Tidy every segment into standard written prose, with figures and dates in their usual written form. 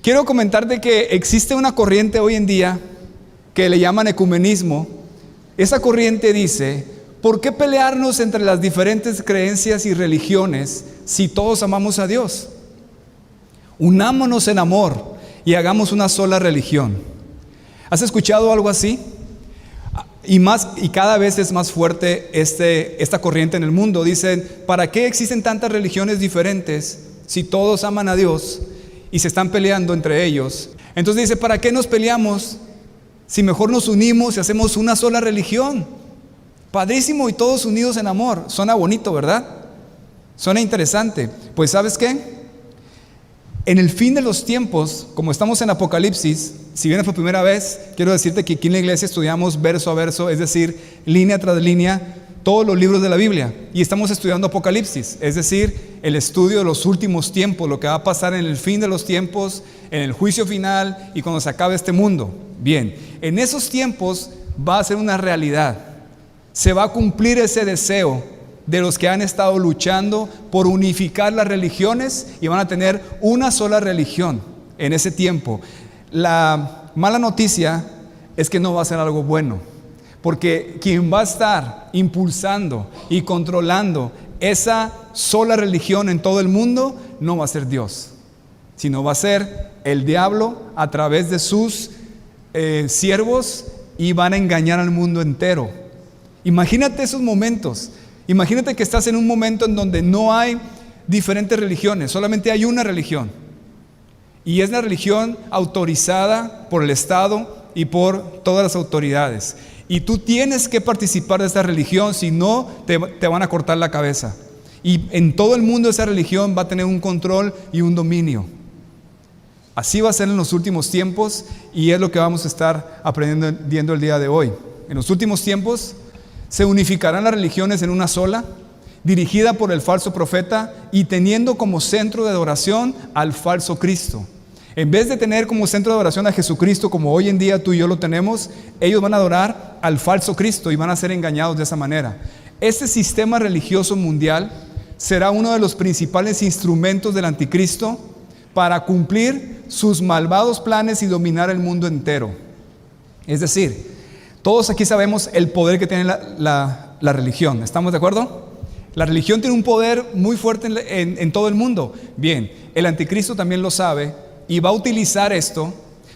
Quiero comentarte que existe una corriente hoy en día que le llaman ecumenismo. Esa corriente dice: ¿por qué pelearnos entre las diferentes creencias y religiones si todos amamos a Dios? Unámonos en amor y hagamos una sola religión. ¿Has escuchado algo así? Y cada vez es más fuerte esta corriente en el mundo. Dicen: ¿para qué existen tantas religiones diferentes si todos aman a Dios y se están peleando entre ellos? Entonces dice: ¿para qué nos peleamos si mejor nos unimos y hacemos una sola religión? Padrísimo, y todos unidos en amor. Suena bonito, ¿verdad? Suena interesante. Pues ¿sabes qué? En el fin de los tiempos, como estamos en Apocalipsis, si vienes por primera vez, quiero decirte que aquí en la iglesia estudiamos verso a verso, es decir, línea tras línea, todos los libros de la Biblia. Y estamos estudiando Apocalipsis, es decir, el estudio de los últimos tiempos, lo que va a pasar en el fin de los tiempos, en el juicio final y cuando se acabe este mundo. Bien, en esos tiempos va a ser una realidad. Se va a cumplir ese deseo de los que han estado luchando por unificar las religiones y van a tener una sola religión en ese tiempo. La mala noticia es que no va a ser algo bueno, porque quien va a estar impulsando y controlando esa sola religión en todo el mundo no va a ser Dios, sino va a ser el diablo a través de sus siervos, y van a engañar al mundo entero. Imagínate esos momentos. Imagínate que estás en un momento en donde no hay diferentes religiones, solamente hay una religión. Y es la religión autorizada por el Estado y por todas las autoridades. Y tú tienes que participar de esta religión, si no te van a cortar la cabeza. Y en todo el mundo esa religión va a tener un control y un dominio. Así va a ser en los últimos tiempos, y es lo que vamos a estar aprendiendo el día de hoy. En los últimos tiempos se unificarán las religiones en una sola, dirigida por el falso profeta y teniendo como centro de adoración al falso Cristo. En vez de tener como centro de adoración a Jesucristo, como hoy en día tú y yo lo tenemos, ellos van a adorar al falso Cristo y van a ser engañados de esa manera. Este sistema religioso mundial será uno de los principales instrumentos del anticristo para cumplir sus malvados planes y dominar el mundo entero. Es decir, todos aquí sabemos el poder que tiene la religión. ¿Estamos de acuerdo? La religión tiene un poder muy fuerte en todo el mundo. Bien, el anticristo también lo sabe y va a utilizar esto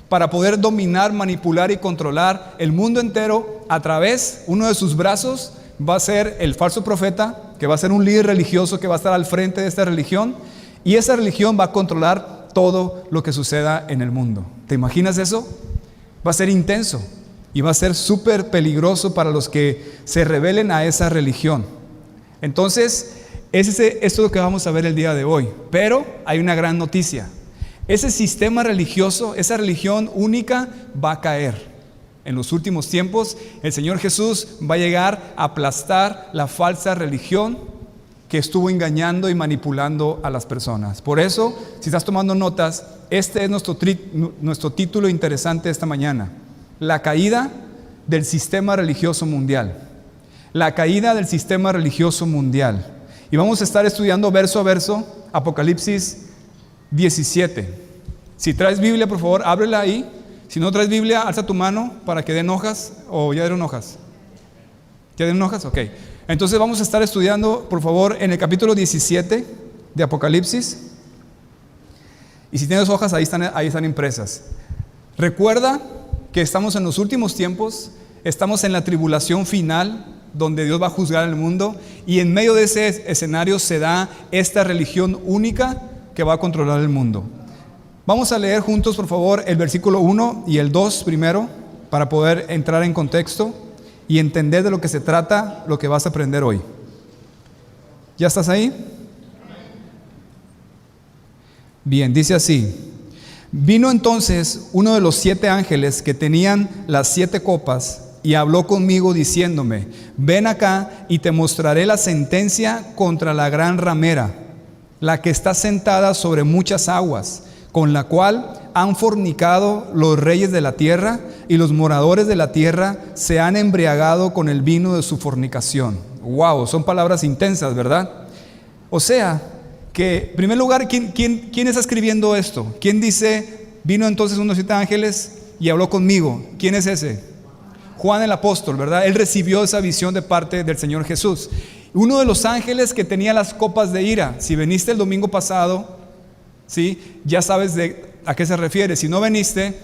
para poder dominar, manipular y controlar el mundo entero a través, uno de sus brazos va a ser el falso profeta, que va a ser un líder religioso que va a estar al frente de esta religión, y esa religión va a controlar todo lo que suceda en el mundo. ¿Te imaginas eso? Va a ser intenso. Y va a ser súper peligroso para los que se rebelen a esa religión. Entonces, esto es lo que vamos a ver el día de hoy. Pero hay una gran noticia. Ese sistema religioso, esa religión única, va a caer. En los últimos tiempos, el Señor Jesús va a llegar a aplastar la falsa religión que estuvo engañando y manipulando a las personas. Por eso, si estás tomando notas, este es nuestro título interesante esta mañana. La caída del sistema religioso mundial. La caída del sistema religioso mundial. Y vamos a estar estudiando verso a verso Apocalipsis 17. Si traes Biblia, por favor, ábrela ahí. Si no traes Biblia, alza tu mano para que den hojas. ¿O ya dieron hojas? ¿Ya dieron hojas? Ok. Entonces vamos a estar estudiando, por favor, en el capítulo 17 de Apocalipsis. Y si tienes hojas, ahí están impresas. Recuerda que estamos en los últimos tiempos, estamos en la tribulación final, donde Dios va a juzgar el mundo, y en medio de ese escenario se da esta religión única que va a controlar el mundo. Vamos a leer juntos, por favor, el versículo 1 y el 2 primero, para poder entrar en contexto y entender de lo que se trata, lo que vas a aprender hoy. ¿Ya estás ahí? Bien, dice así: vino entonces uno de los 7 ángeles que tenían las 7 copas y habló conmigo diciéndome: ven acá y te mostraré la sentencia contra la gran ramera, la que está sentada sobre muchas aguas, con la cual han fornicado los reyes de la tierra, y los moradores de la tierra se han embriagado con el vino de su fornicación. Wow, son palabras intensas, ¿verdad? O sea, que en primer lugar, ¿quién está escribiendo esto? ¿Quién dice Vino entonces uno de los 7 ángeles y habló conmigo. ¿Quién es ese? Juan el apóstol, ¿verdad? Él recibió esa visión de parte del Señor Jesús. Uno de los ángeles que tenía las copas de ira. Si viniste el domingo pasado, ¿sí?, ya sabes a qué se refiere. Si no viniste,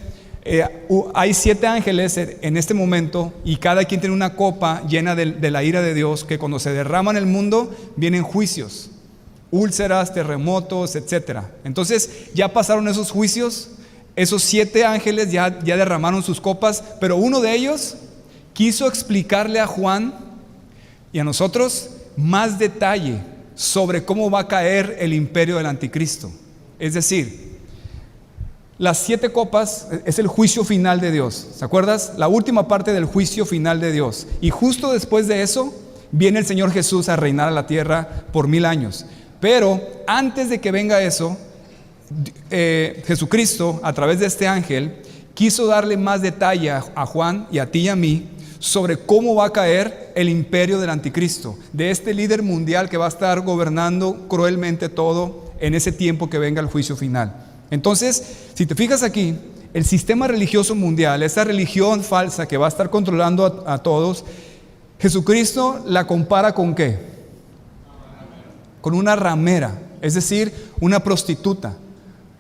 hay 7 ángeles en este momento y cada quien tiene una copa llena de la ira de Dios, que cuando se derrama en el mundo vienen juicios, úlceras, terremotos, etcétera. Entonces ya pasaron esos juicios. Esos 7 ángeles ya derramaron sus copas, pero uno de ellos quiso explicarle a Juan y a nosotros más detalle sobre cómo va a caer el imperio del anticristo. Es decir, las 7 copas es el juicio final de Dios. ¿Se acuerdas? La última parte del juicio final de Dios. Y justo después de eso viene el Señor Jesús a reinar a la tierra por 1000 años. Pero antes de que venga eso, Jesucristo, a través de este ángel, quiso darle más detalle a Juan y a ti y a mí sobre cómo va a caer el imperio del anticristo, de este líder mundial que va a estar gobernando cruelmente todo en ese tiempo que venga el juicio final. Entonces, si te fijas aquí, el sistema religioso mundial, esta religión falsa que va a estar controlando a todos, Jesucristo la compara ¿con qué? Con una ramera, es decir, una prostituta,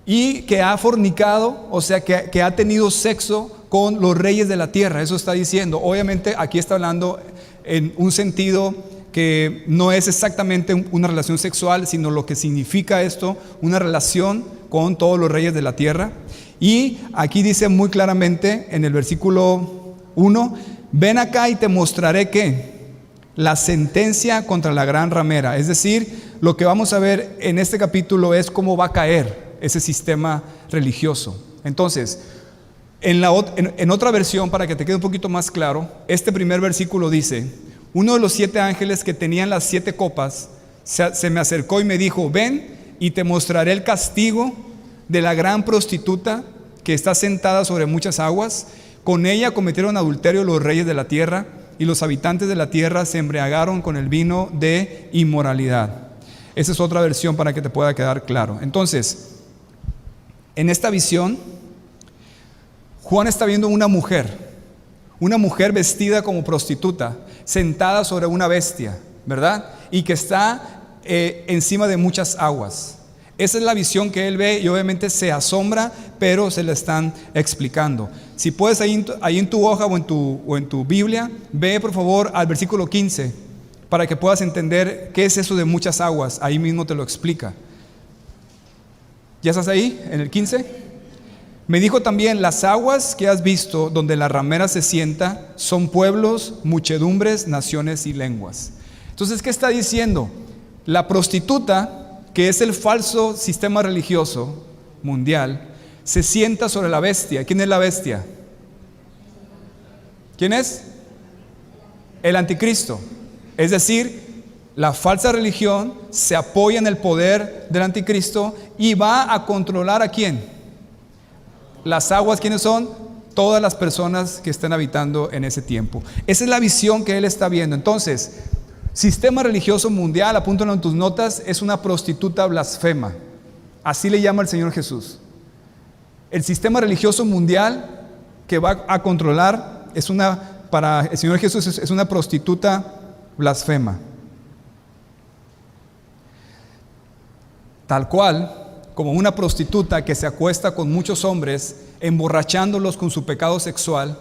y que ha fornicado, o sea, que ha tenido sexo con los reyes de la tierra. Eso está diciendo. Obviamente aquí está hablando en un sentido que no es exactamente una relación sexual, sino lo que significa esto, una relación con todos los reyes de la tierra. Y aquí dice muy claramente en el versículo 1, ven acá y te mostraré que la sentencia contra la gran ramera. Es decir, lo que vamos a ver en este capítulo es cómo va a caer ese sistema religioso. Entonces, en otra versión, para que te quede un poquito más claro, este primer versículo dice, uno de los 7 ángeles que tenían las 7 copas se me acercó y me dijo, ven y te mostraré el castigo de la gran prostituta que está sentada sobre muchas aguas. Con ella cometieron adulterio los reyes de la tierra, y los habitantes de la tierra se embriagaron con el vino de inmoralidad. Esa es otra versión para que te pueda quedar claro. Entonces, en esta visión, Juan está viendo una mujer vestida como prostituta, sentada sobre una bestia, ¿verdad? Y que está encima de muchas aguas. Esa es la visión que él ve y obviamente se asombra, pero se la están explicando. Si puedes ahí en tu hoja o en tu Biblia, ve por favor al versículo 15 para que puedas entender qué es eso de muchas aguas. Ahí mismo te lo explica. ¿Ya estás ahí en el 15? Me dijo también, las aguas que has visto donde la ramera se sienta son pueblos, muchedumbres, naciones y lenguas. Entonces, ¿qué está diciendo? La prostituta, que es el falso sistema religioso mundial, se sienta sobre la bestia. ¿Quién es la bestia? ¿Quién es? El anticristo. Es decir, la falsa religión se apoya en el poder del anticristo y va a controlar ¿a quién? Las aguas. ¿Quiénes son? Todas las personas que están habitando en ese tiempo. Esa es la visión que él está viendo. Entonces, sistema religioso mundial, apúntalo en tus notas, es una prostituta blasfema. Así le llama el Señor Jesús. El sistema religioso mundial que va a controlar para el Señor Jesús es una prostituta blasfema. Tal cual como una prostituta que se acuesta con muchos hombres, emborrachándolos con su pecado sexual,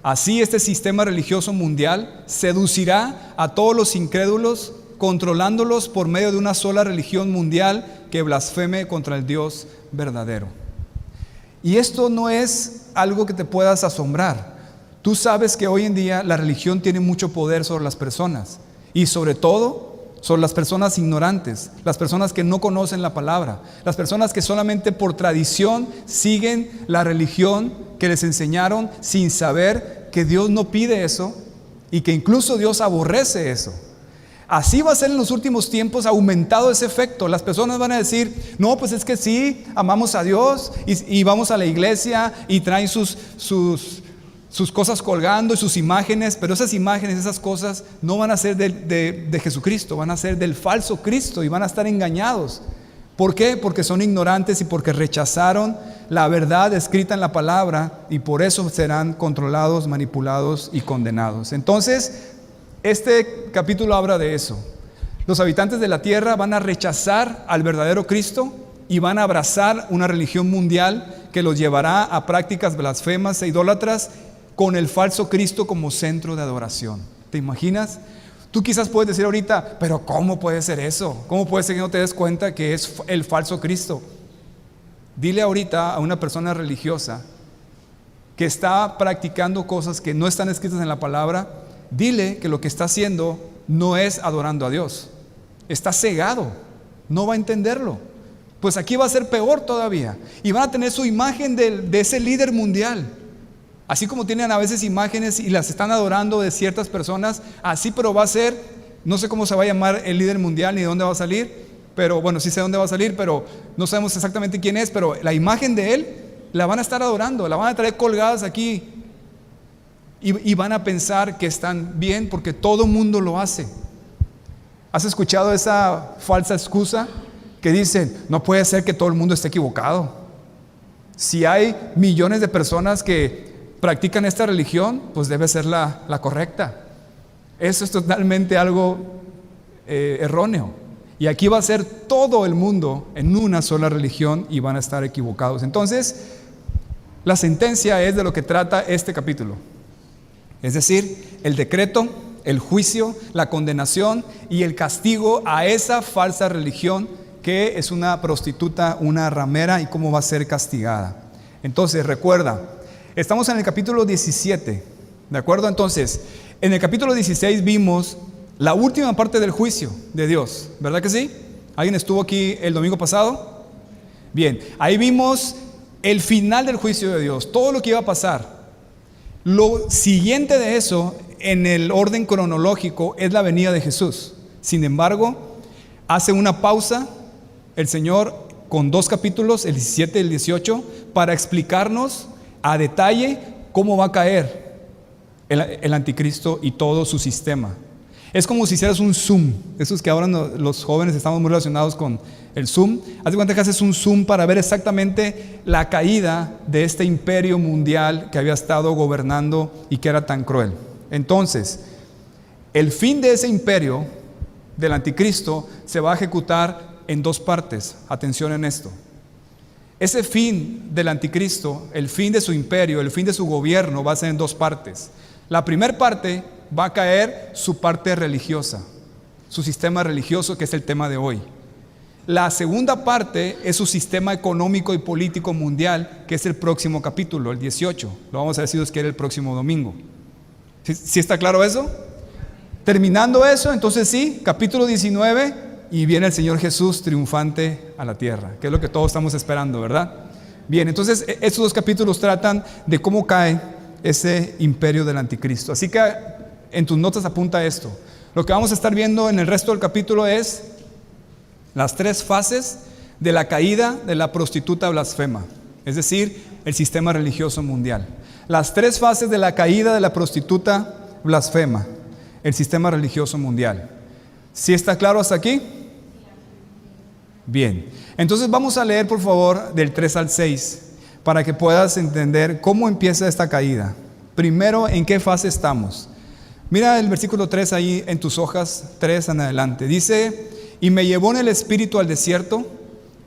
así este sistema religioso mundial seducirá a todos los incrédulos, controlándolos por medio de una sola religión mundial que blasfeme contra el Dios verdadero. Y esto no es algo que te puedas asombrar. Tú sabes que hoy en día la religión tiene mucho poder sobre las personas, y sobre todo sobre las personas ignorantes, las personas que no conocen la palabra, las personas que solamente por tradición siguen la religión que les enseñaron sin saber que Dios no pide eso y que incluso Dios aborrece eso. Así va a ser en los últimos tiempos, aumentado ese efecto. Las personas van a decir, no, pues es que sí, amamos a Dios y vamos a la iglesia y traen sus cosas colgando y sus imágenes, pero esas imágenes, esas cosas no van a ser de Jesucristo, van a ser del falso Cristo y van a estar engañados ¿Por qué? Porque son ignorantes y porque rechazaron la verdad escrita en la palabra y por eso serán controlados, manipulados y condenados. Entonces, este capítulo habla de eso. Los habitantes de la tierra van a rechazar al verdadero Cristo y van a abrazar una religión mundial que los llevará a prácticas blasfemas e idólatras con el falso Cristo como centro de adoración. ¿Te imaginas? Tú quizás puedes decir ahorita, pero ¿cómo puede ser eso? ¿Cómo puede ser que no te des cuenta que es el falso Cristo? Dile ahorita a una persona religiosa que está practicando cosas que no están escritas en la palabra, dile que lo que está haciendo no es adorando a Dios. Está cegado, no va a entenderlo. Pues aquí va a ser peor todavía. Y van a tener su imagen de ese líder mundial. Así como tienen a veces imágenes y las están adorando de ciertas personas, así pero va a ser, no sé cómo se va a llamar el líder mundial ni de dónde va a salir, pero bueno, sí sé dónde va a salir, pero no sabemos exactamente quién es, pero la imagen de él la van a estar adorando, la van a traer colgadas aquí y van a pensar que están bien porque todo mundo lo hace. ¿Has escuchado esa falsa excusa que dicen, no puede ser que todo el mundo esté equivocado? Si hay millones de personas que practican esta religión, pues debe ser la correcta. Eso es totalmente algo erróneo. Y aquí va a ser todo el mundo en una sola religión y van a estar equivocados. Entonces, la sentencia es de lo que trata este capítulo. Es decir, el decreto, el juicio, la condenación y el castigo a esa falsa religión que es una prostituta, una ramera y cómo va a ser castigada. Entonces, recuerda, estamos en el capítulo 17, ¿de acuerdo? Entonces, en el capítulo 16 vimos la última parte del juicio de Dios, ¿verdad que sí? ¿Alguien estuvo aquí el domingo pasado? Bien, ahí vimos el final del juicio de Dios, todo lo que iba a pasar. Lo siguiente de eso, en el orden cronológico, es la venida de Jesús. Sin embargo, hace una pausa el Señor con 2 capítulos, el 17 y el 18, para explicarnos a detalle cómo va a caer el anticristo y todo su sistema. Es como si hicieras un zoom. Esos que ahora los jóvenes estamos muy relacionados con el zoom. Haz de cuenta que haces un zoom para ver exactamente la caída de este imperio mundial que había estado gobernando y que era tan cruel. Entonces, el fin de ese imperio del anticristo se va a ejecutar en 2 partes. Atención en esto. Ese fin del anticristo, el fin de su imperio, el fin de su gobierno va a ser en 2 partes. La primera parte va a caer su parte religiosa, su sistema religioso, que es el tema de hoy. La segunda parte es su sistema económico y político mundial, que es el próximo capítulo, el 18. Lo vamos a decir si Dios quiere el próximo domingo. ¿Sí está claro eso? Terminando eso, entonces sí, capítulo 19, y viene el Señor Jesús triunfante a la tierra, que es lo que todos estamos esperando, ¿verdad? Bien, entonces estos 2 capítulos tratan de cómo cae ese imperio del anticristo. Así que en tus notas apunta esto. Lo que vamos a estar viendo en el resto del capítulo es las 3 fases de la caída de la prostituta blasfema, es decir, el sistema religioso mundial. Las 3 fases de la caída de la prostituta blasfema, el sistema religioso mundial. ¿Sí está claro hasta aquí? Bien, entonces vamos a leer por favor del 3 al 6 para que puedas entender cómo empieza esta caída. Primero, ¿en qué fase estamos? Mira el versículo 3 ahí en tus hojas, 3 en adelante. Dice, y me llevó en el espíritu al desierto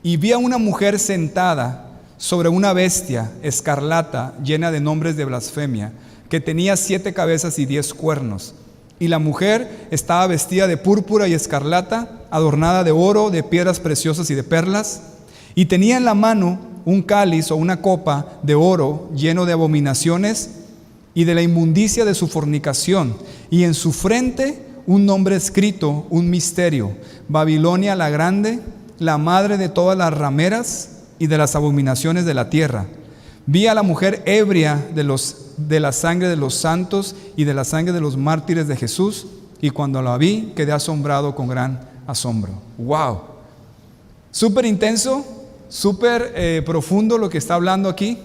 y vi a una mujer sentada sobre una bestia escarlata llena de nombres de blasfemia, que tenía 7 cabezas y 10 cuernos. Y la mujer estaba vestida de púrpura y escarlata, adornada de oro, de piedras preciosas y de perlas, y tenía en la mano un cáliz o una copa de oro lleno de abominaciones y de la inmundicia de su fornicación, y en su frente un nombre escrito, un misterio: Babilonia la grande, la madre de todas las rameras y de las abominaciones de la tierra. Vi a la mujer ebria de la sangre de los santos y de la sangre de los mártires de Jesús, y cuando la vi quedé asombrado con gran asombro. ¡Wow! Súper intenso, súper profundo lo que está hablando aquí,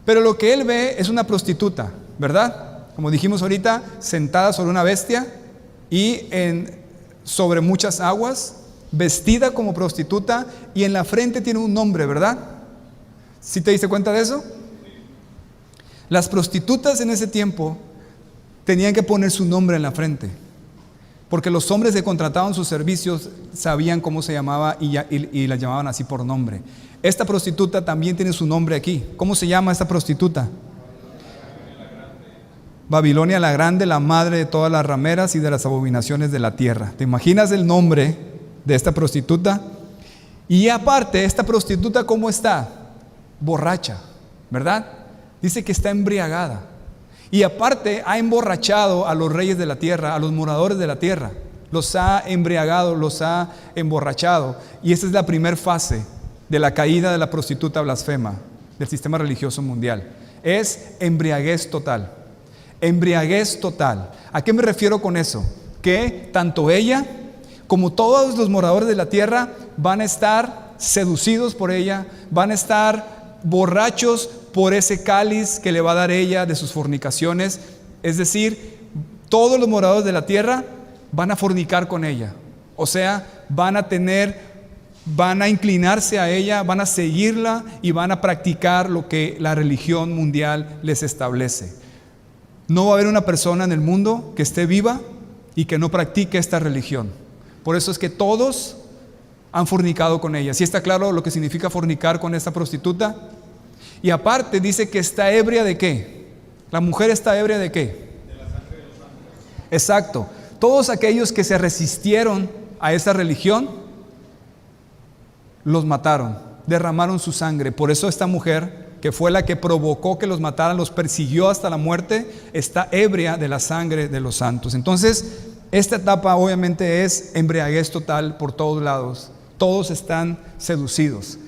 pero lo que él ve es una prostituta, ¿verdad? Como dijimos ahorita, sentada sobre una bestia y sobre muchas aguas, vestida como prostituta y en la frente tiene un nombre, ¿verdad? ¿Sí te diste cuenta de eso? Las prostitutas en ese tiempo tenían que poner su nombre en la frente, porque los hombres que contrataban sus servicios sabían cómo se llamaba y la llamaban así por nombre. Esta prostituta también tiene su nombre aquí. ¿Cómo se llama esta prostituta? Babilonia la Grande, la madre de todas las rameras y de las abominaciones de la tierra. ¿Te imaginas el nombre de esta prostituta? Y aparte, esta prostituta, ¿cómo está? Borracha, ¿verdad? Dice que está embriagada. Y aparte ha emborrachado a los reyes de la tierra, a los moradores de la tierra. Los ha embriagado, los ha emborrachado. Y esta es la primera fase de la caída de la prostituta blasfema del sistema religioso mundial. Es embriaguez total. Embriaguez total. ¿A qué me refiero con eso? Que tanto ella como todos los moradores de la tierra van a estar seducidos por ella, van a estar borrachos por ese cáliz que le va a dar ella de sus fornicaciones. Es decir, todos los moradores de la tierra van a fornicar con ella. O sea, van a inclinarse a ella, van a seguirla y van a practicar lo que la religión mundial les establece. No va a haber una persona en el mundo que esté viva y que no practique esta religión. Por eso es que todos han fornicado con ella. ¿Sí está claro lo que significa fornicar con esta prostituta? Y aparte dice que está ebria ¿de qué? La mujer está ebria ¿de qué? De la sangre de los santos. Exacto. Todos aquellos que se resistieron a esa religión, los mataron, derramaron su sangre. Por eso esta mujer, que fue la que provocó que los mataran, los persiguió hasta la muerte, está ebria de la sangre de los santos. Entonces, esta etapa obviamente es embriaguez total por todos lados. Todos están seducidos.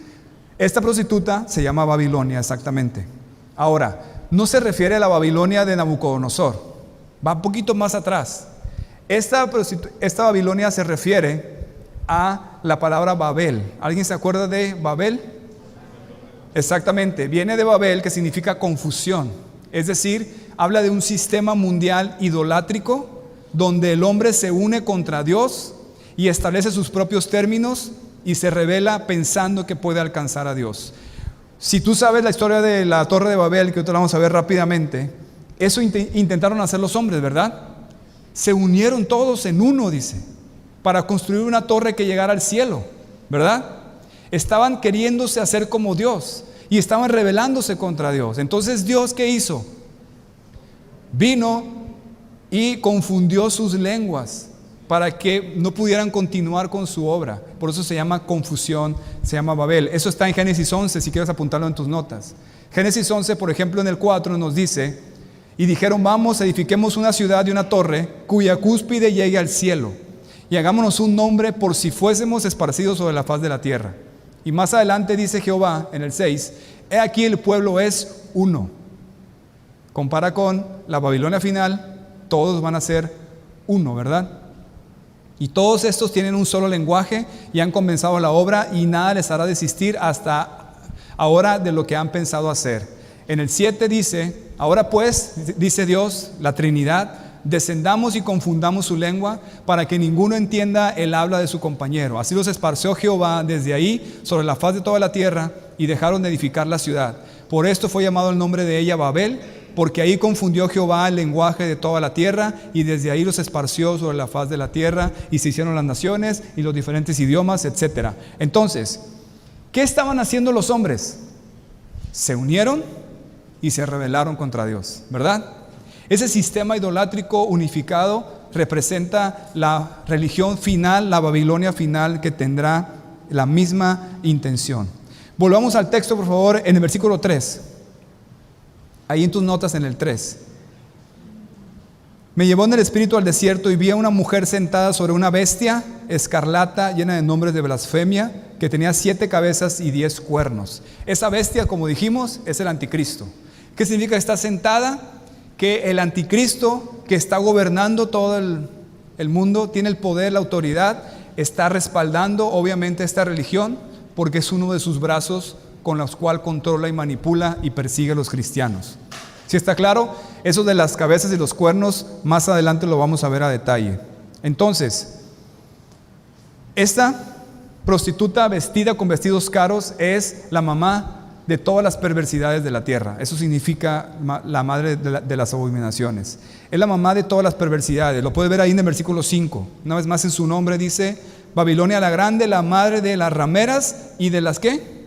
Esta prostituta se llama Babilonia, exactamente. Ahora, no se refiere a la Babilonia de Nabucodonosor, va un poquito más atrás. Esta Babilonia se refiere a la palabra Babel. ¿Alguien se acuerda de Babel? Exactamente, viene de Babel, que significa confusión. Es decir, habla de un sistema mundial idolátrico donde el hombre se une contra Dios y establece sus propios términos y se revela pensando que puede alcanzar a Dios. Si tú sabes la historia de la Torre de Babel, que ahorita la vamos a ver rápidamente, eso intentaron hacer los hombres, ¿verdad? Se unieron todos en uno, dice, para construir una torre que llegara al cielo, ¿verdad? Estaban queriéndose hacer como Dios y estaban rebelándose contra Dios. Entonces, ¿Dios qué hizo? Vino y confundió sus lenguas para que no pudieran continuar con su obra. Por eso se llama confusión, se llama Babel. Eso está en Génesis 11, si quieres apuntarlo en tus notas. Génesis 11, por ejemplo, en el 4 nos dice: y dijeron, vamos, edifiquemos una ciudad y una torre cuya cúspide llegue al cielo, y hagámonos un nombre por si fuésemos esparcidos sobre la faz de la tierra. Y más adelante dice Jehová en el 6, he aquí el pueblo es uno. Compara con la Babilonia final, todos van a ser uno, ¿verdad? Y todos estos tienen un solo lenguaje y han comenzado la obra y nada les hará desistir hasta ahora de lo que han pensado hacer. En el 7 dice, ahora pues, dice Dios, la Trinidad, descendamos y confundamos su lengua para que ninguno entienda el habla de su compañero. Así los esparció Jehová desde ahí sobre la faz de toda la tierra y dejaron de edificar la ciudad. Por esto fue llamado el nombre de ella Babel, porque ahí confundió Jehová el lenguaje de toda la tierra y desde ahí los esparció sobre la faz de la tierra y se hicieron las naciones y los diferentes idiomas, etc. Entonces, ¿qué estaban haciendo los hombres? Se unieron y se rebelaron contra Dios, ¿verdad? Ese sistema idolátrico unificado representa la religión final, la Babilonia final, que tendrá la misma intención. Volvamos al texto, por favor, en el versículo 3. Ahí en tus notas, en el 3. Me llevó en el espíritu al desierto y vi a una mujer sentada sobre una bestia escarlata llena de nombres de blasfemia, que tenía 7 cabezas y 10 cuernos. Esa bestia, como dijimos, es el anticristo. ¿Qué significa que está sentada? Que el anticristo, que está gobernando todo el mundo, tiene el poder, la autoridad, está respaldando obviamente esta religión, porque es uno de sus brazos con los cuales controla y manipula y persigue a los cristianos. ¿Sí está claro? Eso de las cabezas y los cuernos, más adelante lo vamos a ver a detalle. Entonces, esta prostituta vestida con vestidos caros es la mamá de todas las perversidades de la tierra. Eso significa la madre de las abominaciones. Es la mamá de todas las perversidades. Lo puedes ver ahí en el versículo 5. Una vez más en su nombre dice: Babilonia la grande, la madre de las rameras y de las ¿qué?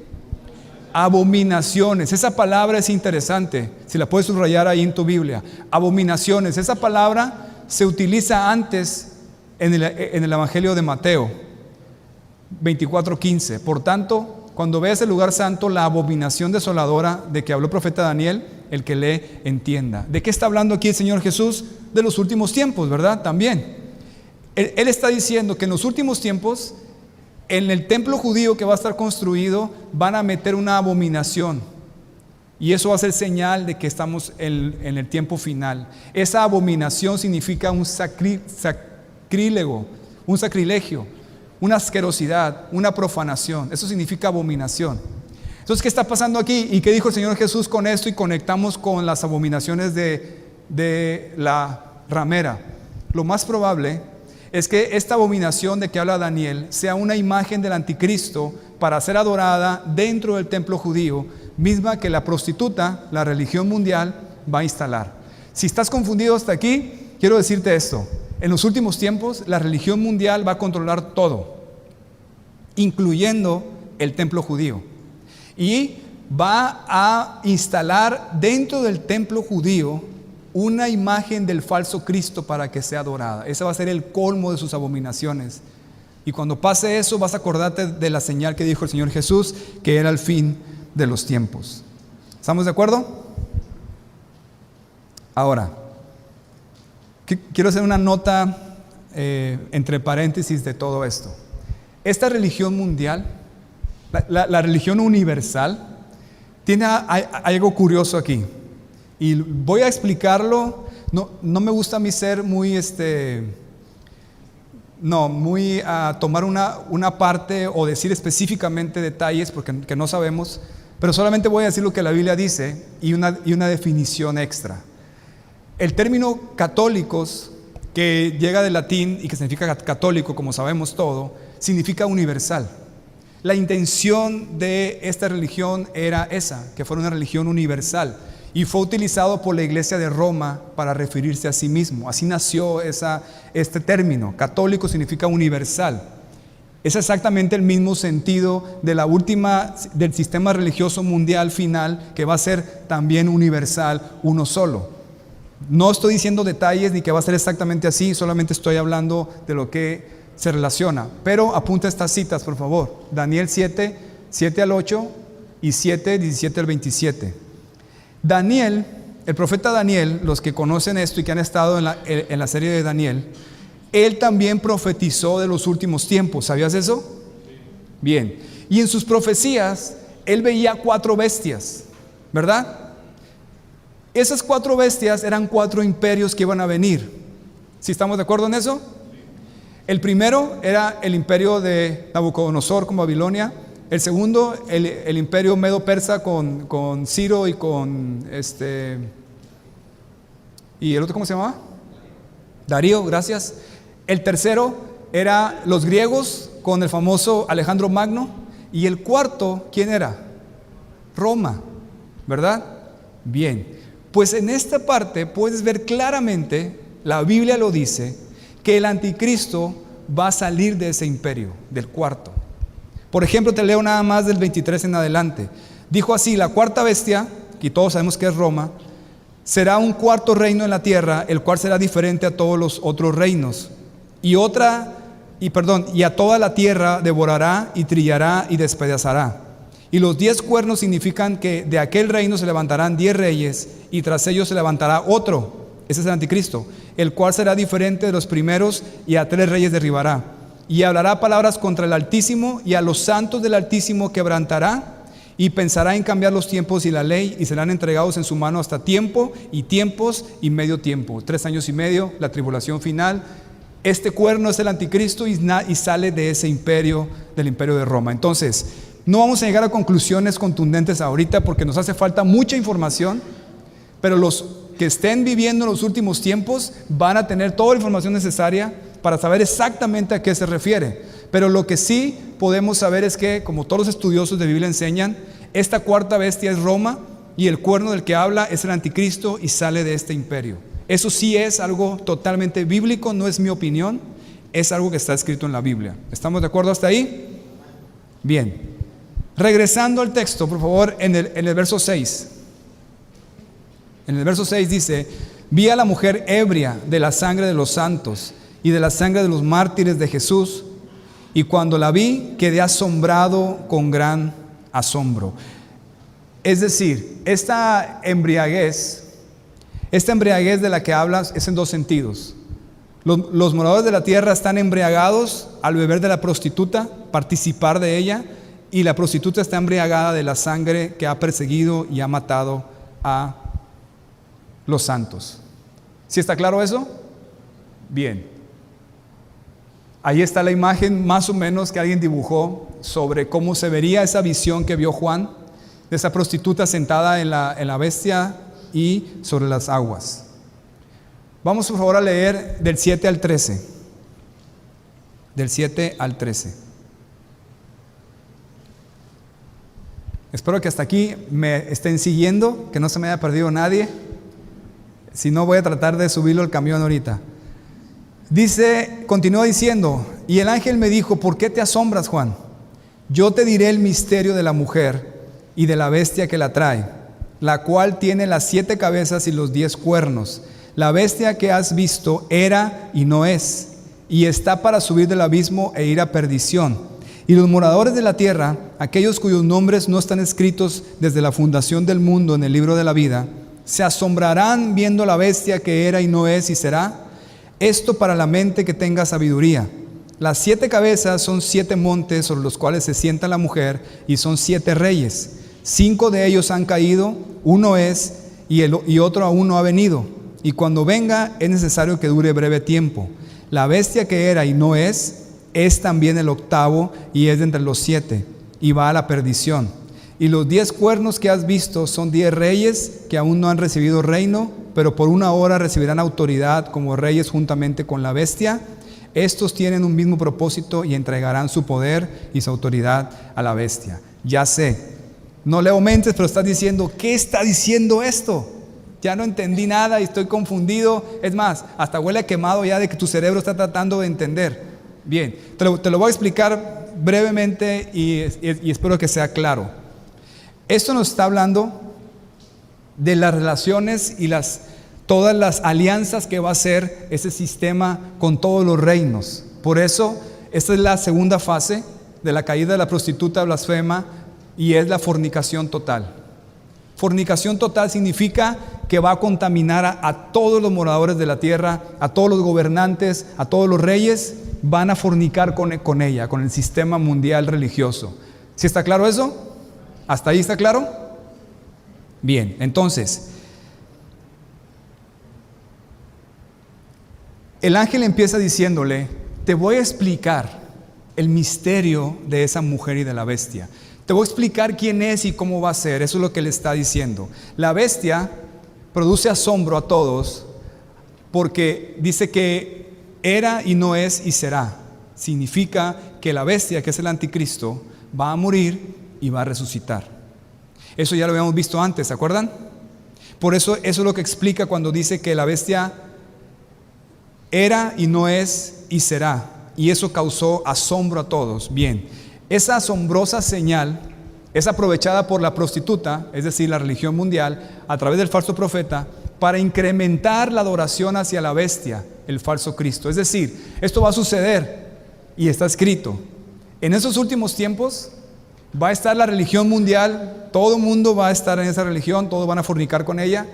Abominaciones. Esa palabra es interesante. Si la puedes subrayar ahí en tu Biblia. Abominaciones. Esa palabra se utiliza antes en el Evangelio de Mateo 24:15. Por tanto, cuando veas el lugar santo, la abominación desoladora de que habló el profeta Daniel, el que lee entienda. ¿De qué está hablando aquí el Señor Jesús? De los últimos tiempos, ¿verdad? También. Él está diciendo que en los últimos tiempos, en el templo judío que va a estar construido, van a meter una abominación. Y eso va a ser señal de que estamos en el tiempo final. Esa abominación significa un sacrílego, un sacrilegio, una asquerosidad, una profanación. Eso significa abominación. Entonces, ¿qué está pasando aquí? ¿Y qué dijo el Señor Jesús con esto? Y conectamos con las abominaciones de la ramera. Lo más probable es que esta abominación de que habla Daniel sea una imagen del anticristo para ser adorada dentro del templo judío, misma que la prostituta, la religión mundial, va a instalar. Si estás confundido hasta aquí, quiero decirte esto: en los últimos tiempos la religión mundial va a controlar todo, incluyendo el templo judío, y va a instalar dentro del templo judío una imagen del falso Cristo para que sea adorada. Ese va a ser el colmo de sus abominaciones. Y cuando pase eso, vas a acordarte de la señal que dijo el Señor Jesús, que era el fin de los tiempos. ¿Estamos de acuerdo? Ahora, quiero hacer una nota entre paréntesis de todo esto. Esta religión mundial, la religión universal, tiene algo curioso aquí. Y voy a explicarlo. No me gusta a mí ser muy tomar una parte o decir específicamente detalles porque no sabemos, pero solamente voy a decir lo que la Biblia dice y una definición extra. El término católicos, que llega del latín y que significa católico, como sabemos todo, significa universal. La intención de esta religión era esa, que fuera una religión universal, y fue utilizado por la iglesia de Roma para referirse a sí mismo. Así nació este término. Católico significa universal. Es exactamente el mismo sentido del sistema religioso mundial final, que va a ser también universal, uno solo. No estoy diciendo detalles ni que va a ser exactamente así, solamente estoy hablando de lo que se relaciona. Pero apunta estas citas, por favor. Daniel 7, 7 al 8 y 7, 17 al 27. Daniel, el profeta Daniel, los que conocen esto y que han estado en la serie de Daniel, él también profetizó de los últimos tiempos. ¿Sabías eso? Bien. Y en sus profecías, él veía 4 bestias, ¿verdad? Esas 4 bestias eran 4 imperios que iban a venir. ¿Sí estamos de acuerdo en eso? El primero era el imperio de Nabucodonosor con Babilonia. El segundo, el imperio medo-persa con Ciro y con ¿y el otro cómo se llamaba? Darío, gracias. El tercero era los griegos con el famoso Alejandro Magno. Y el cuarto, ¿quién era? Roma, ¿verdad? Bien, pues en esta parte puedes ver claramente, la Biblia lo dice, que el anticristo va a salir de ese imperio, del cuarto. Por ejemplo, te leo nada más del 23 en adelante. Dijo así: la cuarta bestia, que todos sabemos que es Roma, será un cuarto reino en la tierra, el cual será diferente a todos los otros reinos. Y a toda la tierra devorará y trillará y despedazará. Y los 10 cuernos significan que de aquel reino se levantarán 10 reyes, y tras ellos se levantará otro, ese es el anticristo, el cual será diferente de los primeros, y a 3 reyes derribará. Y hablará palabras contra el Altísimo, y a los santos del Altísimo quebrantará, y pensará en cambiar los tiempos y la ley, y serán entregados en su mano hasta tiempo y tiempos y medio tiempo. 3 años y medio, la tribulación final. Este cuerno es el anticristo y sale de ese imperio, del imperio de Roma. Entonces, no vamos a llegar a conclusiones contundentes ahorita porque nos hace falta mucha información, pero los que estén viviendo los últimos tiempos van a tener toda la información necesaria para saber exactamente a qué se refiere. Pero lo que sí podemos saber es que, como todos los estudiosos de Biblia enseñan, esta cuarta bestia es Roma y el cuerno del que habla es el anticristo y sale de este imperio. Eso sí es algo totalmente bíblico, no es mi opinión, es algo que está escrito en la Biblia. ¿Estamos de acuerdo hasta ahí? Bien. Regresando al texto, por favor, en el verso 6. En el verso 6 dice: vi a la mujer ebria de la sangre de los santos y de la sangre de los mártires de Jesús, y cuando la vi quedé asombrado con gran asombro. Es decir, esta embriaguez de la que hablas es en dos sentidos. Los moradores de la tierra están embriagados al beber de la prostituta, participar de ella, y la prostituta está embriagada de la sangre que ha perseguido y ha matado a los santos. ¿Sí está claro eso? Bien. Ahí está la imagen más o menos que alguien dibujó sobre cómo se vería esa visión que vio Juan, de esa prostituta sentada en la bestia y sobre las aguas. Vamos por favor a leer del 7 al 13. Del 7 al 13. Espero que hasta aquí me estén siguiendo, que no se me haya perdido nadie. Si no, voy a tratar de subirlo al camión ahorita. Dice, continúa diciendo: y el ángel me dijo: ¿por qué te asombras, Juan? Yo te diré el misterio de la mujer y de la bestia que la trae, la cual tiene las 7 cabezas y los 10 cuernos. La bestia que has visto era y no es, y está para subir del abismo e ir a perdición. Y los moradores de la tierra, aquellos cuyos nombres no están escritos desde la fundación del mundo en el libro de la vida, se asombrarán viendo la bestia que era y no es y será. Esto para la mente que tenga sabiduría. Las 7 cabezas son 7 montes sobre los cuales se sienta la mujer, y son 7 reyes. 5 de ellos han caído, uno es y otro aún no ha venido. Y cuando venga es necesario que dure breve tiempo. La bestia que era y no es también el octavo y es de entre los 7 y va a la perdición. Y los 10 cuernos que has visto son 10 reyes que aún no han recibido reino, pero por una hora recibirán autoridad como reyes juntamente con la bestia. Estos tienen un mismo propósito y entregarán su poder y su autoridad a la bestia. Ya sé, no leo mentes, pero estás diciendo: ¿qué está diciendo esto? Ya no entendí nada y estoy confundido. Es más, hasta huele a quemado ya de que tu cerebro está tratando de entender. Bien, te lo voy a explicar brevemente y espero que sea claro. Esto nos está hablando de las relaciones y todas las alianzas que va a hacer ese sistema con todos los reinos. Por eso, esta es la segunda fase de la caída de la prostituta blasfema, y es la fornicación total. Fornicación total significa que va a contaminar a todos los moradores de la tierra, a todos los gobernantes, a todos los reyes. Van a fornicar con ella, con el sistema mundial religioso. ¿Sí está claro eso? ¿Hasta ahí está claro? Bien, entonces, el ángel empieza diciéndole: te voy a explicar el misterio de esa mujer y de la bestia. Te voy a explicar quién es y cómo va a ser. Eso es lo que le está diciendo. La bestia produce asombro a todos porque dice que era y no es y será. Significa que la bestia, que es el anticristo, va a morir y va a resucitar. Eso ya lo habíamos visto antes, ¿se acuerdan? Por eso es lo que explica cuando dice que la bestia era y no es y será. Y eso causó asombro a todos. Bien, esa asombrosa señal es aprovechada por la prostituta, es decir, la religión mundial, a través del falso profeta, para incrementar la adoración hacia la bestia, el falso Cristo. Es decir, esto va a suceder y está escrito. En esos últimos tiempos va a estar la religión mundial, todo el mundo va a estar en esa religión, todos van a fornicar con ella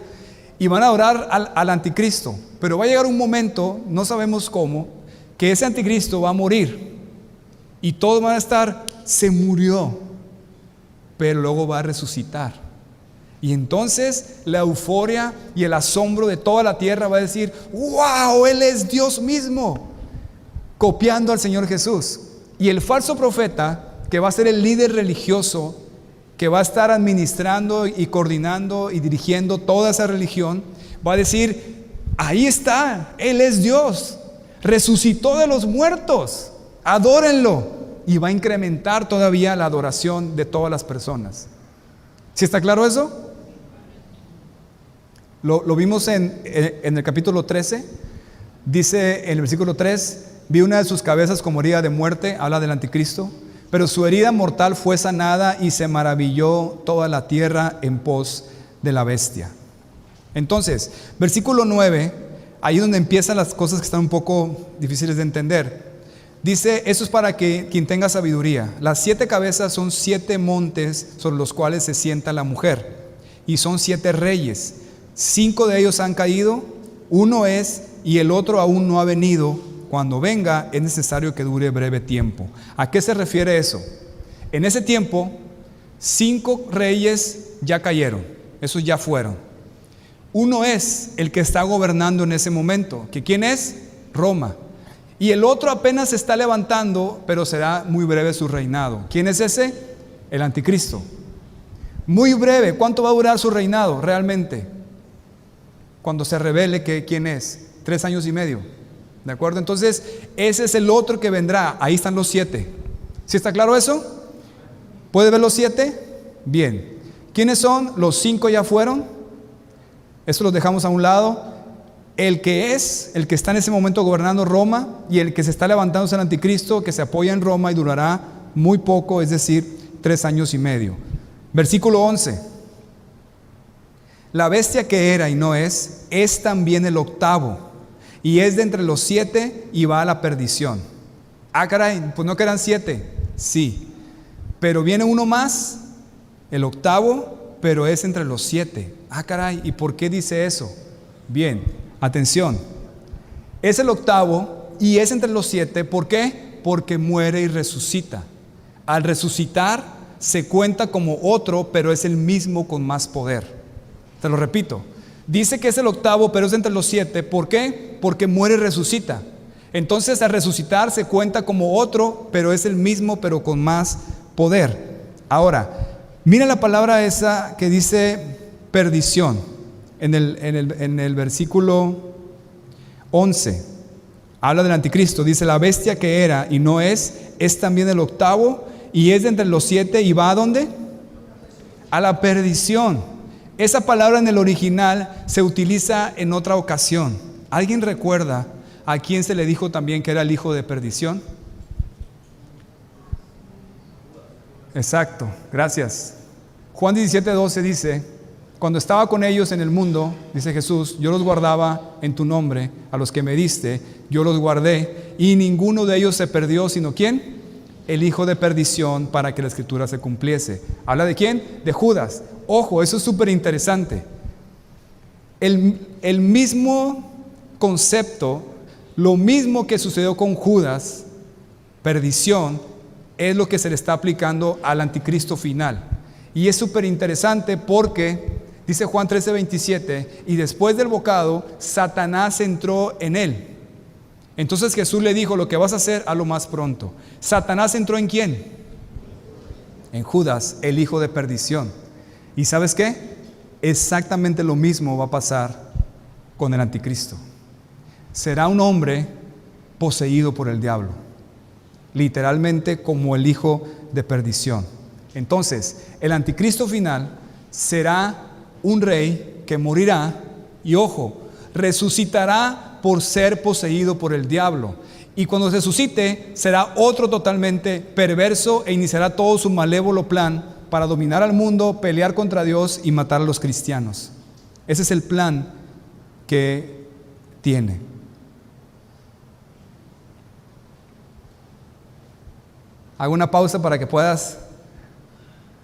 y van a adorar al anticristo. Pero va a llegar un momento, no sabemos cómo, que ese anticristo va a morir y todos van a estar: se murió, pero luego va a resucitar. Y entonces la euforia y el asombro de toda la tierra va a decir: ¡wow! Él es Dios mismo, copiando al Señor Jesús. Y el falso profeta, que va a ser el líder religioso, que va a estar administrando y coordinando y dirigiendo toda esa religión, va a decir: ahí está, Él es Dios, resucitó de los muertos, adórenlo. y va a incrementar todavía la adoración de todas las personas. ¿Sí está claro eso? Lo vimos en el capítulo 13. Dice en el versículo 3: vi una de sus cabezas como herida de muerte, habla del anticristo, pero su herida mortal fue sanada y se maravilló toda la tierra en pos de la bestia. Entonces, versículo 9, ahí donde empiezan las cosas que están un poco difíciles de entender. Dice, eso es para que quien tenga sabiduría. Las 7 cabezas son 7 montes sobre los cuales se sienta la mujer, y son 7 reyes. 5 de ellos han caído, uno es, y el otro aún no ha venido. Cuando venga es necesario que dure breve tiempo. ¿A qué se refiere eso? En ese tiempo 5 reyes ya cayeron, esos ya fueron. Uno es el que está gobernando en ese momento, que ¿quién es? Roma. Y el otro apenas se está levantando, pero será muy breve su reinado. ¿Quién es ese? El anticristo. Muy breve. ¿Cuánto va a durar su reinado realmente? Cuando se revele que quién es. 3 años y medio. ¿De acuerdo? Entonces, ese es el otro que vendrá. Ahí están los 7. ¿Sí está claro eso? ¿Puede ver los 7? Bien. ¿Quiénes son? Los 5 ya fueron. Eso los dejamos a un lado. El que está en ese momento gobernando Roma, y el que se está levantando es el anticristo, que se apoya en Roma y durará muy poco, es decir, 3 años y medio. Versículo 11. La bestia que era y no es también el octavo, y es de entre los 7 y va a la perdición. Ah, caray, pues no que eran 7. Sí, pero viene uno más, el octavo, pero es entre los 7. Ah, caray, ¿y por qué dice eso? Bien, atención. Es el octavo y es entre los 7. ¿Por qué? Porque muere y resucita. Al resucitar se cuenta como otro, pero es el mismo con más poder. Te lo repito. Dice que es el octavo, pero es entre los 7. ¿Por qué? Porque muere y resucita. Entonces, al resucitar se cuenta como otro, pero es el mismo, pero con más poder. Ahora, mira la palabra esa que dice perdición en el versículo 11. Habla del anticristo. Dice, la bestia que era y no es también el octavo, y es de entre los 7 y va ¿a dónde? A la perdición. Esa palabra en el original se utiliza en otra ocasión. ¿Alguien recuerda a quién se le dijo también que era el hijo de perdición? Exacto, gracias. Juan 17:12 dice, cuando estaba con ellos en el mundo, dice Jesús, yo los guardaba en tu nombre, a los que me diste, yo los guardé, y ninguno de ellos se perdió, sino ¿quién? El hijo de perdición, para que la escritura se cumpliese. ¿Habla de quién? De Judas. Ojo, eso es súper interesante. El mismo concepto, lo mismo que sucedió con Judas, perdición, es lo que se le está aplicando al anticristo final. Y es súper interesante porque dice Juan 13:27, y después del bocado, Satanás entró en él. Entonces Jesús le dijo, lo que vas a hacer, hazlo más pronto. ¿Satanás entró en quién? En Judas, el hijo de perdición. ¿Y sabes qué? Exactamente lo mismo va a pasar con el anticristo. Será un hombre poseído por el diablo, literalmente como el hijo de perdición. Entonces, el anticristo final será un rey que morirá y, ojo, resucitará por ser poseído por el diablo. Y cuando resucite, será otro totalmente perverso e iniciará todo su malévolo plan para dominar al mundo, pelear contra Dios y matar a los cristianos. Ese es el plan que tiene. Hago una pausa para que puedas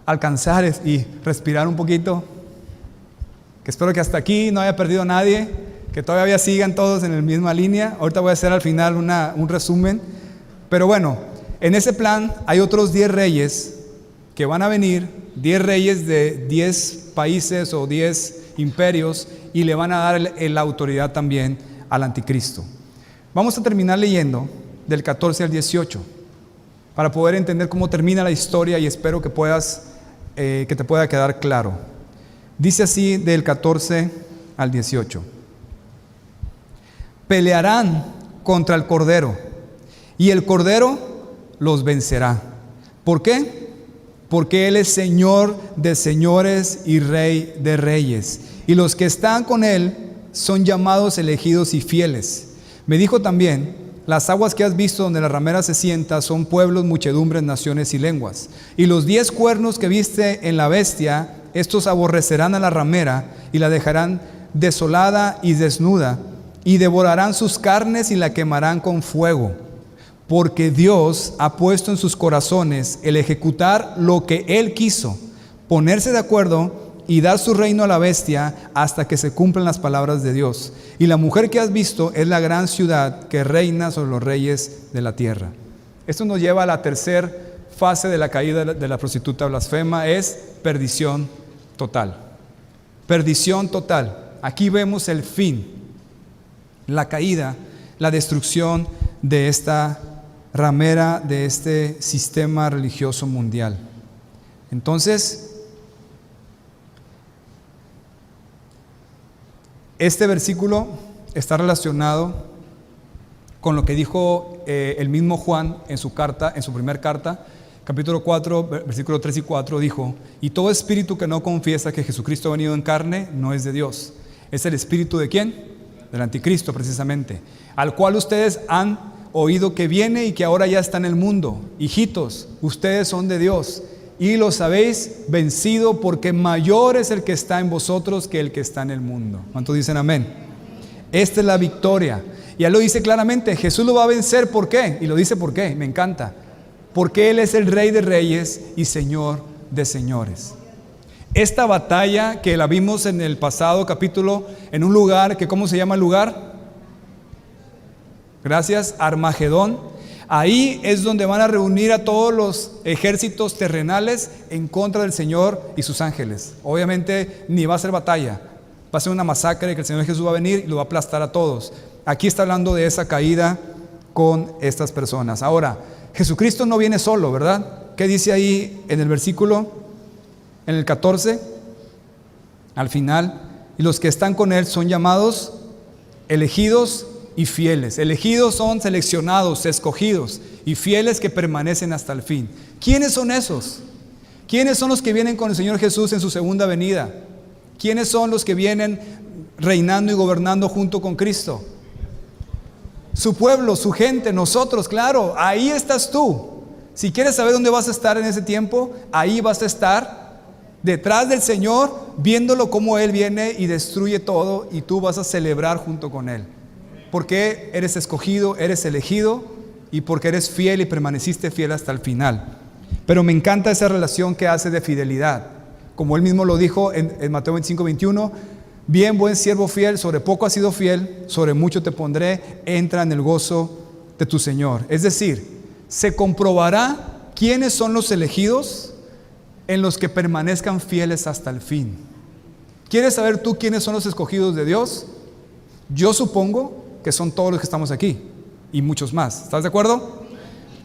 alcanzar y respirar un poquito. Que espero que hasta aquí no haya perdido a nadie, que todavía sigan todos en la misma línea. Ahorita voy a hacer al final un resumen. Pero bueno, en ese plan hay otros 10 reyes que van a venir, 10 reyes de 10 países o 10 imperios, y le van a dar la autoridad también al anticristo. Vamos a terminar leyendo del 14 al 18 para poder entender cómo termina la historia, y espero que te pueda quedar claro. Dice así del 14 al 18. Pelearán contra el Cordero, y el Cordero los vencerá. ¿Por qué? Porque Él es Señor de señores y Rey de reyes. Y los que están con Él son llamados, elegidos y fieles. Me dijo también: las aguas que has visto donde la ramera se sienta son pueblos, muchedumbres, naciones y lenguas. Y los 10 cuernos que viste en la bestia, estos aborrecerán a la ramera y la dejarán desolada y desnuda, y devorarán sus carnes y la quemarán con fuego. Porque Dios ha puesto en sus corazones el ejecutar lo que Él quiso, ponerse de acuerdo y dar su reino a la bestia hasta que se cumplan las palabras de Dios. Y la mujer que has visto es la gran ciudad que reina sobre los reyes de la tierra. Esto nos lleva a la tercera fase de la caída de la prostituta blasfema, es perdición total. Perdición total. Aquí vemos el fin, la caída, la destrucción de esta ramera, de este sistema religioso mundial. Entonces, este versículo está relacionado con lo que dijo el mismo Juan en su carta, en su primera carta, capítulo 4, versículos 3 y 4, dijo: y todo espíritu que no confiesa que Jesucristo ha venido en carne no es de Dios. ¿Es el espíritu de quién? Del anticristo, precisamente, al cual ustedes han oído que viene y que ahora ya está en el mundo. Hijitos, ustedes son de Dios y los habéis vencido, porque mayor es el que está en vosotros que el que está en el mundo. ¿Cuántos dicen amén? Esta es la victoria. Y él lo dice claramente, Jesús lo va a vencer. ¿Por qué? Y lo dice por qué, me encanta. Porque Él es el Rey de reyes y Señor de señores. Esta batalla que la vimos en el pasado capítulo, en un lugar que, ¿cómo se llama el lugar? Gracias, Armagedón. Ahí es donde van a reunir a todos los ejércitos terrenales en contra del Señor y sus ángeles. Obviamente ni va a ser batalla, va a ser una masacre que el Señor Jesús va a venir y lo va a aplastar a todos. Aquí está hablando de esa caída con estas personas. Ahora, Jesucristo no viene solo, ¿verdad? ¿Qué dice ahí en el versículo? En el 14, al final: y los que están con Él son llamados, elegidos y fieles. Elegidos son seleccionados, escogidos, y fieles que permanecen hasta el fin. ¿Quiénes son esos? ¿Quiénes son los que vienen con el Señor Jesús en su segunda venida? ¿Quiénes son los que vienen reinando y gobernando junto con Cristo? Su pueblo, su gente, nosotros, claro, ahí estás tú. Si quieres saber dónde vas a estar en ese tiempo, ahí vas a estar detrás del Señor, viéndolo como Él viene y destruye todo, y tú vas a celebrar junto con Él. Porque eres escogido, eres elegido, y porque eres fiel y permaneciste fiel hasta el final. Pero me encanta esa relación que hace de fidelidad. Como Él mismo lo dijo en Mateo 25, 21, bien, buen siervo fiel, sobre poco has sido fiel, sobre mucho te pondré, entra en el gozo de tu Señor. Es decir, se comprobará quiénes son los elegidos en los que permanezcan fieles hasta el fin. ¿Quieres saber tú quiénes son los escogidos de Dios? Yo supongo que son todos los que estamos aquí y muchos más. ¿Estás de acuerdo?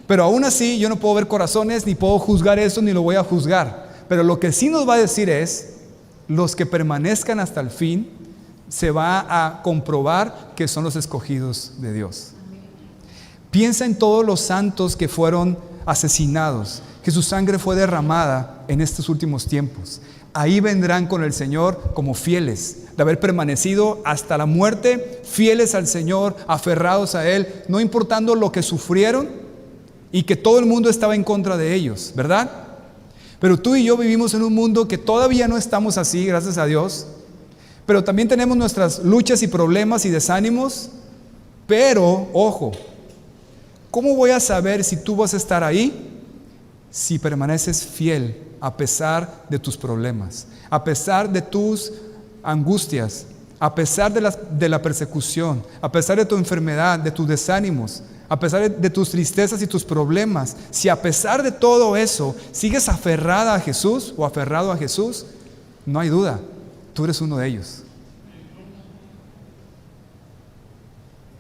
Pero aún así yo no puedo ver corazones, ni puedo juzgar eso, ni lo voy a juzgar. Pero lo que sí nos va a decir es: los que permanezcan hasta el fin, se va a comprobar que son los escogidos de Dios. Piensa en todos los santos que fueron asesinados, que su sangre fue derramada en estos últimos tiempos. Ahí vendrán con el Señor como fieles, de haber permanecido hasta la muerte, fieles al Señor, aferrados a Él, no importando lo que sufrieron y que todo el mundo estaba en contra de ellos, ¿verdad? Pero tú y yo vivimos en un mundo que todavía no estamos así, gracias a Dios, pero también tenemos nuestras luchas y problemas y desánimos. Pero, ojo, ¿cómo voy a saber si tú vas a estar ahí? Si permaneces fiel a pesar de tus problemas, a pesar de tus angustias, a pesar de la persecución, a pesar de tu enfermedad, de tus desánimos, a pesar de tus tristezas y tus problemas. Si a pesar de todo eso sigues aferrada a Jesús o aferrado a Jesús, no hay duda, tú eres uno de ellos.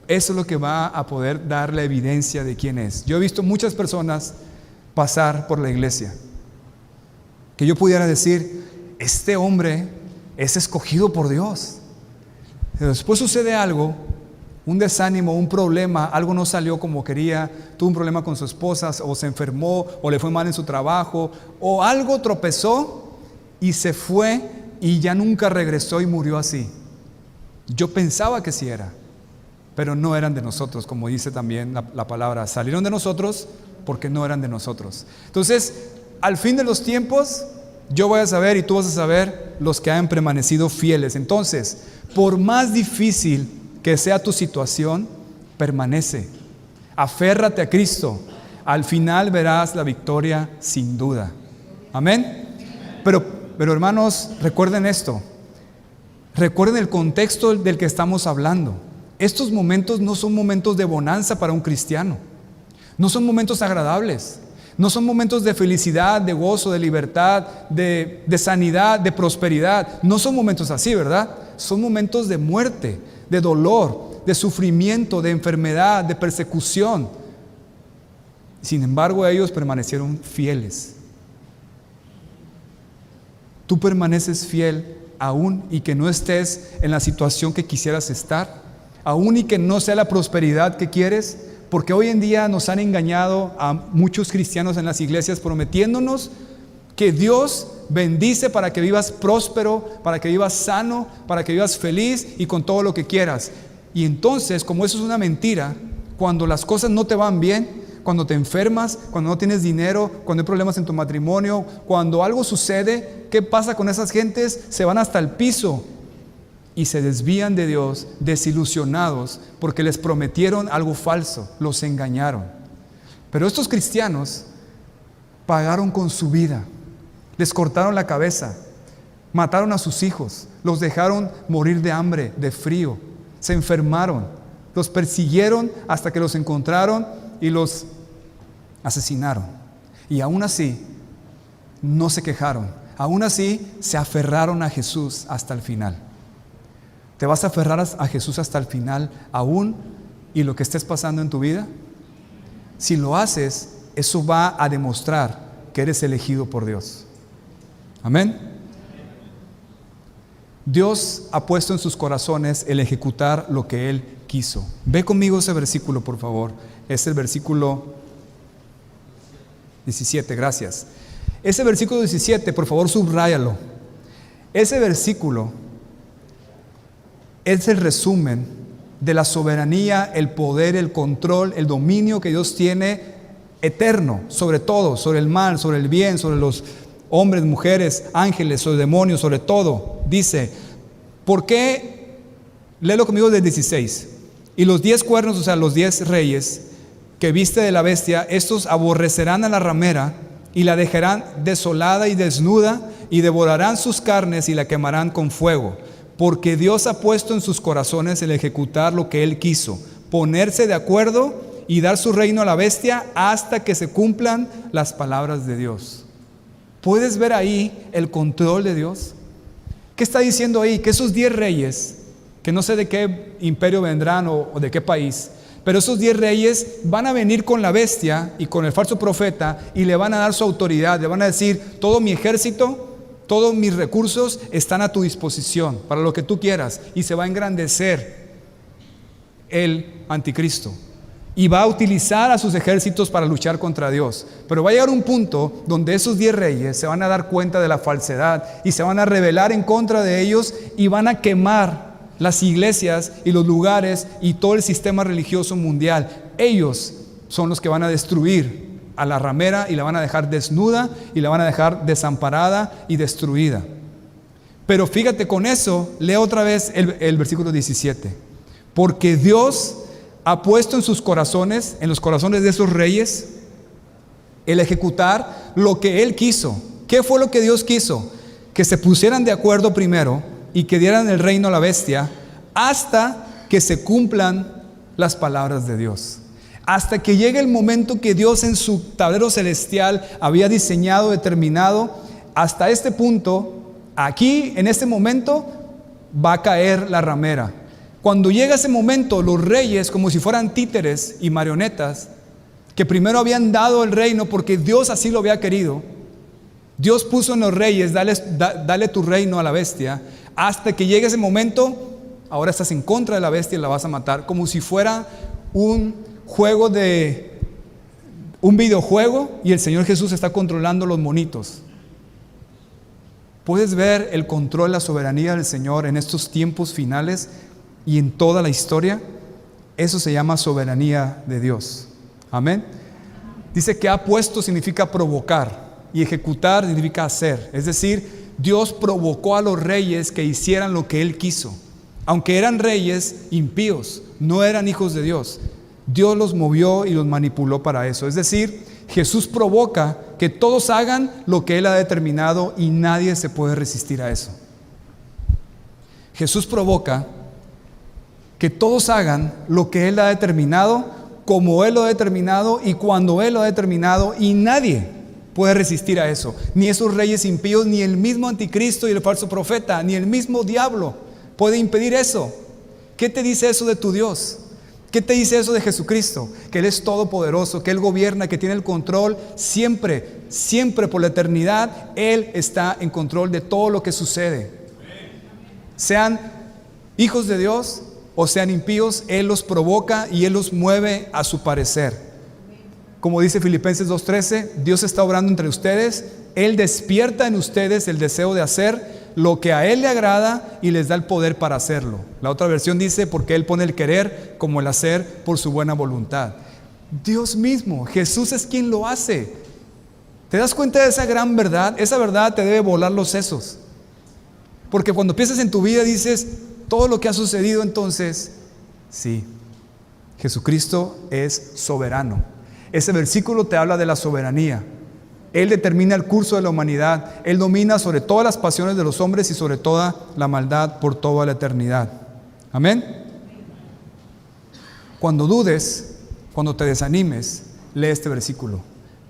Eso es lo que va a poder dar la evidencia de quién es. Yo he visto muchas personas pasar por la iglesia que yo pudiera decir: este hombre es escogido por Dios. Pero después sucede algo un desánimo, un problema, algo no salió como quería, tuvo un problema con su esposa, o se enfermó, o le fue mal en su trabajo, o algo tropezó y se fue y ya nunca regresó y murió así. Yo pensaba que sí era, pero no eran de nosotros, como dice también la palabra. Salieron de nosotros porque no eran de nosotros. Entonces, al fin de los tiempos, yo voy a saber y tú vas a saber los que han permanecido fieles. Entonces, por más difícil que sea tu situación, permanece. Aférrate a Cristo. Al final verás la victoria sin duda. Amén. Pero hermanos, recuerden esto. Recuerden el contexto del que estamos hablando. Estos momentos no son momentos de bonanza para un cristiano. No son momentos agradables. No son momentos de felicidad, de gozo, de libertad, de sanidad, de prosperidad. No son momentos así, ¿verdad? Son momentos de muerte, de dolor, de sufrimiento, de enfermedad, de persecución. Sin embargo, ellos permanecieron fieles. Tú permaneces fiel aún y que no estés en la situación que quisieras estar, aún y que no sea la prosperidad que quieres, porque hoy en día nos han engañado a muchos cristianos en las iglesias prometiéndonos que Dios bendice para que vivas próspero, para que vivas sano, para que vivas feliz y con todo lo que quieras. Y entonces, como eso es una mentira, cuando las cosas no te van bien, cuando te enfermas, cuando no tienes dinero, cuando hay problemas en tu matrimonio, cuando algo sucede, ¿qué pasa con esas gentes? Se van hasta el piso y se desvían de Dios, desilusionados, porque les prometieron algo falso, los engañaron. Pero estos cristianos pagaron con su vida, les cortaron la cabeza, mataron a sus hijos, los dejaron morir de hambre, de frío, se enfermaron, los persiguieron hasta que los encontraron y los asesinaron. Y aún así, no se quejaron. Aún así, se aferraron a Jesús hasta el final. ¿Te vas a aferrar a Jesús hasta el final, aún y lo que estés pasando en tu vida? Si lo haces, eso va a demostrar que eres elegido por Dios. Amén. Dios ha puesto en sus corazones el ejecutar lo que Él quiso. Ve conmigo ese versículo, por favor. Es el versículo 17, gracias. Ese versículo 17, por favor, subráyalo. Ese versículo es el resumen de la soberanía, el poder, el control, el dominio que Dios tiene eterno sobre todo, sobre el mal, sobre el bien, sobre los hombres, mujeres, ángeles, sobre demonios, sobre todo. Dice, ¿por qué? Léelo conmigo del 16. Y los 10 cuernos, o sea, los 10 reyes que viste de la bestia, estos aborrecerán a la ramera y la dejarán desolada y desnuda y devorarán sus carnes y la quemarán con fuego. Porque Dios ha puesto en sus corazones el ejecutar lo que Él quiso, ponerse de acuerdo y dar su reino a la bestia hasta que se cumplan las palabras de Dios. ¿Puedes ver ahí el control de Dios? ¿Qué está diciendo ahí? Que esos 10 reyes, que no sé de qué imperio vendrán o de qué país, pero esos 10 reyes van a venir con la bestia y con el falso profeta y le van a dar su autoridad, le van a decir, todo mi ejército, todos mis recursos están a tu disposición para lo que tú quieras, y se va a engrandecer el anticristo y va a utilizar a sus ejércitos para luchar contra Dios. Pero va a llegar un punto donde esos 10 reyes se van a dar cuenta de la falsedad y se van a rebelar en contra de ellos y van a quemar las iglesias y los lugares y todo el sistema religioso mundial. Ellos son los que van a destruir a la ramera y la van a dejar desnuda y la van a dejar desamparada y destruida. Pero fíjate, con eso, lee otra vez el versículo 17. Porque Dios ha puesto en sus corazones, en los corazones de esos reyes, el ejecutar lo que Él quiso. ¿Qué fue lo que Dios quiso? Que se pusieran de acuerdo primero y que dieran el reino a la bestia hasta que se cumplan las palabras de Dios. Hasta que llegue el momento que Dios en su tablero celestial había diseñado, determinado. Hasta este punto, aquí, en este momento, va a caer la ramera. Cuando llega ese momento, los reyes, como si fueran títeres y marionetas, que primero habían dado el reino porque Dios así lo había querido. Dios puso en los reyes, dale tu reino a la bestia, hasta que llegue ese momento. ahora estás en contra de la bestia y la vas a matar, como si fuera un videojuego y el Señor Jesús está controlando los monitos. Puedes ver el control, la soberanía del Señor en estos tiempos finales y en toda la historia. Eso se llama soberanía de Dios. Amén. Dice que ha puesto significa provocar y ejecutar significa hacer. Es decir, Dios provocó a los reyes que hicieran lo que Él quiso. Aunque eran reyes impíos, no eran hijos de Dios. Dios los movió y los manipuló para eso. Es decir, Jesús provoca que todos hagan lo que Él ha determinado y nadie se puede resistir a eso. Jesús provoca que todos hagan lo que Él ha determinado, como Él lo ha determinado y cuando Él lo ha determinado, y nadie puede resistir a eso. Ni esos reyes impíos, ni el mismo anticristo y el falso profeta, ni el mismo diablo puede impedir eso. ¿Qué te dice eso de tu Dios? ¿Qué te dice eso de Jesucristo? Que Él es todopoderoso, que Él gobierna, que tiene el control siempre, siempre por la eternidad. Él está en control de todo lo que sucede. Sean hijos de Dios o sean impíos, Él los provoca y Él los mueve a su parecer. Como dice Filipenses 2:13, Dios está obrando entre ustedes. Él despierta en ustedes el deseo de hacer lo que a Él le agrada y les da el poder para hacerlo. La otra versión dice, porque Él pone el querer como el hacer por su buena voluntad. Dios mismo, Jesús es quien lo hace. ¿Te das cuenta de esa gran verdad? Esa verdad te debe volar los sesos. Porque cuando piensas en tu vida dices, todo lo que ha sucedido entonces, sí, Jesucristo es soberano. Ese versículo te habla de la soberanía. Él determina el curso de la humanidad. Él domina sobre todas las pasiones de los hombres y sobre toda la maldad por toda la eternidad. Amén. Cuando dudes, cuando te desanimes, lee este versículo.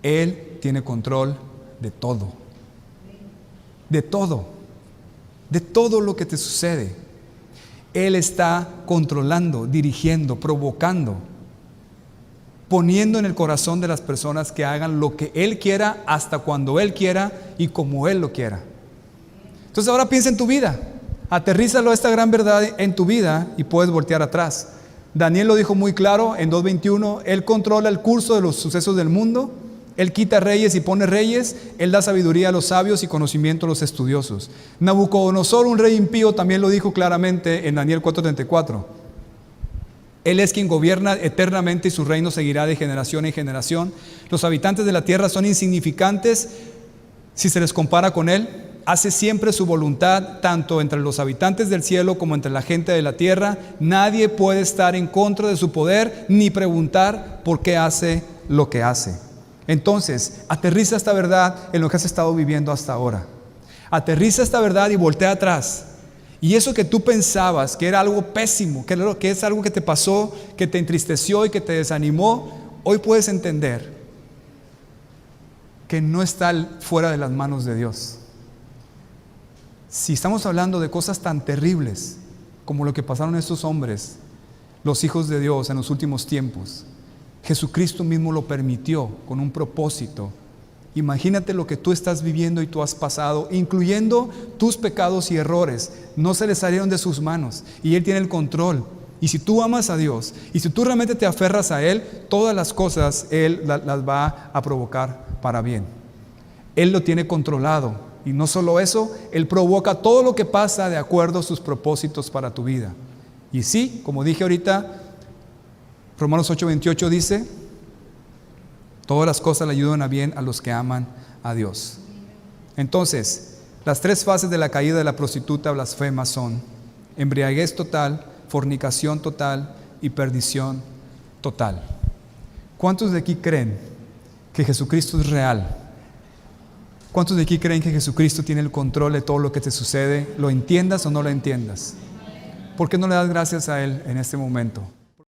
Él tiene control de todo. De todo. De todo lo que te sucede. Él está controlando, dirigiendo, provocando, poniendo en el corazón de las personas que hagan lo que Él quiera, hasta cuando Él quiera y como Él lo quiera. Entonces ahora piensa en tu vida, aterrízalo esta gran verdad en tu vida y puedes voltear atrás. Daniel lo dijo muy claro en 2:21, Él controla el curso de los sucesos del mundo, Él quita reyes y pone reyes, Él da sabiduría a los sabios y conocimiento a los estudiosos. Nabucodonosor, un rey impío, también lo dijo claramente en Daniel 4:34. Él es quien gobierna eternamente y su reino seguirá de generación en generación. Los habitantes de la tierra son insignificantes si se les compara con Él. Hace siempre su voluntad tanto entre los habitantes del cielo como entre la gente de la tierra. Nadie puede estar en contra de su poder ni preguntar por qué hace lo que hace. Entonces, aterriza esta verdad en lo que has estado viviendo hasta ahora. Aterriza esta verdad y voltea atrás. Y eso que tú pensabas que era algo pésimo, que es algo que te pasó, que te entristeció y que te desanimó, hoy puedes entender que no está fuera de las manos de Dios. Si estamos hablando de cosas tan terribles como lo que pasaron estos hombres, los hijos de Dios en los últimos tiempos, Jesucristo mismo lo permitió con un propósito. Imagínate lo que tú estás viviendo y tú has pasado, incluyendo tus pecados y errores. No se les salieron de sus manos y Él tiene el control. Y si tú amas a Dios y si tú realmente te aferras a Él, todas las cosas Él las va a provocar para bien. Él lo tiene controlado y no solo eso, Él provoca todo lo que pasa de acuerdo a sus propósitos para tu vida. Y sí, como dije ahorita, Romanos 8:28 dice, todas las cosas le ayudan a bien a los que aman a Dios. Entonces, las tres fases de la caída de la prostituta blasfema son embriaguez total, fornicación total y perdición total. ¿Cuántos de aquí creen que Jesucristo es real? ¿Cuántos de aquí creen que Jesucristo tiene el control de todo lo que te sucede? ¿Lo entiendas o no lo entiendas? ¿Por qué no le das gracias a Él en este momento?